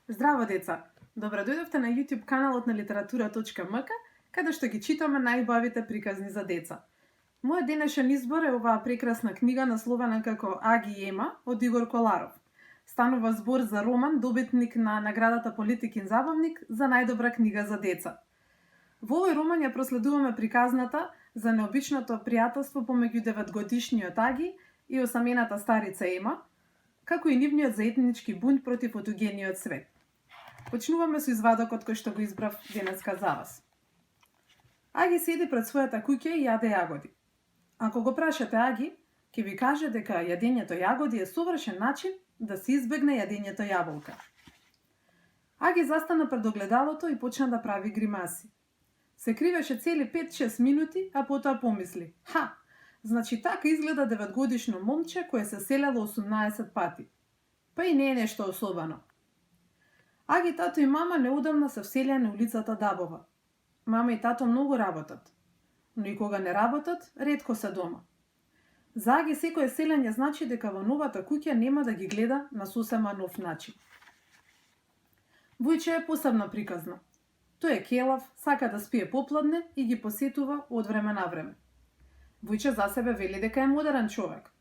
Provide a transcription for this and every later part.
Здраво, деца! Добро дојдовте на YouTube каналот на literatura.mk, каде што ги читаме најубавите приказни за деца. Мојот денешен избор е оваа прекрасна книга насловена како Аги и Ема од Игор Коларов. Станува збор за роман добитник на наградата Политикин забавник за најдобра книга за деца. Во овој роман ја проследуваме приказната за необичното пријателство помеѓу 9-годишниот Аги и осамената старица Ема, како и нивниот заеднички бунт против отугениот свет. Почнуваме со извадокот кој што го избрав денеска за вас. Аги седи пред својата куќа и јаде јагоди. Ако го прашате Аги, ќе ви каже дека јадењето јагоди е совршен начин да се избегне јадењето јаболка. Аги застана пред огледалото и почна да прави гримаси. Се кривеше цели 5-6 минути, а потоа помисли: значи така изгледа 9-годишно момче кое се селело 18 пати. Па и не е нешто особено. Аги, тато и мама неодамна се вселија на улицата Дабова. Мама и тато многу работат, но и кога не работат, ретко се дома. За Аги секое селење значи дека во новата куќа нема да ги гледа на сосема нов начин. Војче е посебно приказна. Тој е келав, сака да спие попладне и ги посетува од време на време. Војче за себе вели дека е модерен човек.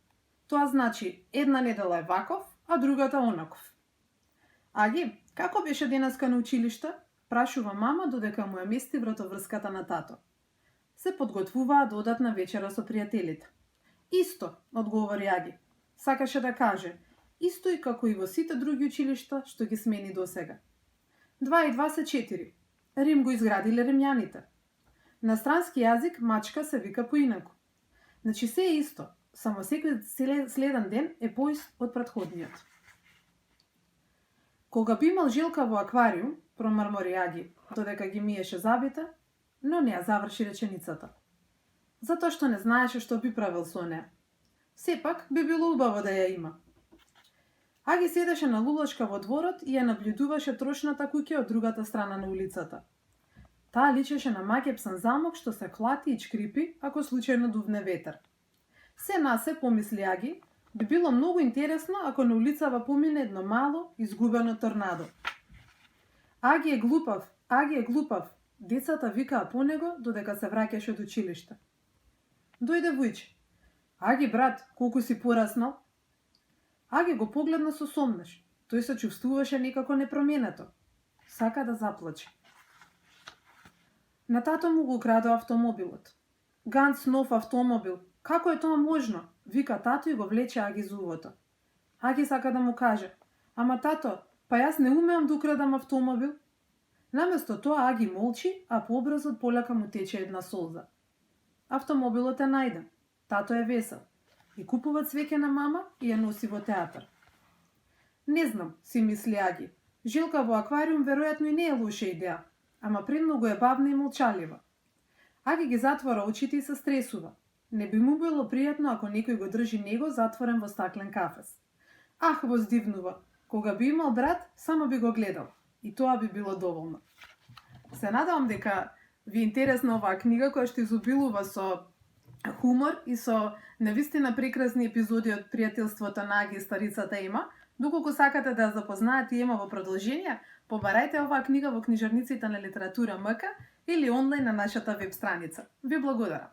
Тоа значи една недела е ваков, а другата онаков. Аги, како беше денеска на училиште? Прашува мама додека му ја мести вратоврската на тато. Се подготвуваа да одат на вечера со пријателите. Исто, одговори Аги. Сакаше да каже, исто и како и во сите други училишта што ги смени досега. 2 и 2 се 4. Рим го изградиле римјаните. На странски јазик мачка се вика поинаку. Значи се е исто, само секој следен ден е поист од претходниот. Кога би имал жилка во аквариум, промрмори Аги, додека ги миеше забите, но не ја заврши реченицата. Затоа што не знаеше што би правил со неа. Сепак би било убаво да ја има. Аги седеше на лулачка во дворот и ја наблюдуваше трошната куќа од другата страна на улицата. Таа личеше на макепсан замок што се клати и чкрипи ако случајно дувне ветер. Се на се, помисли Аги, би било многу интересно ако на улицава помине едно мало, изгубено торнадо. Аги е глупав, Аги е глупав, децата викаа по него додека се враќаше од училиште. Дојде војче. Аги, брат, колку си пораснал? Аги го погледна со сомнеш. Тој се чувствуваше некако непроменето. Сака да заплаче. На тато му го украдо автомобилот. Ганц нов автомобил. Како е тоа можно? Вика тато и го влече Аги за увото. Аги сака да му каже: ама тато, па јас не умеам да украдам автомобил. Наместо тоа Аги молчи, а по образот полека му тече една солза. Автомобилот е најден. Тато е весел. И купува цвеќе на мама и ја носи во театар. Не знам, си мисли Аги. Жилка во аквариум веројатно и не е лоша идеја, ама премногу е бавна и молчалива. Аги ги затвора очите и се стресува. Не би му било пријатно ако некој го држи него затворен во стаклен кафес. Ах, воздивнува. Кога би имал брат, само би го гледал. И тоа би било доволно. Се надевам дека ви е интересна оваа книга која што изобилува со хумор и со навистина прекрасни епизоди од пријателството на Аги и старицата Ема. Доколку сакате да ја запознаете Ема во продолжение, побарајте оваа книга во книжарниците на Литература МК или онлайн на нашата веб страница. Ви благодарам.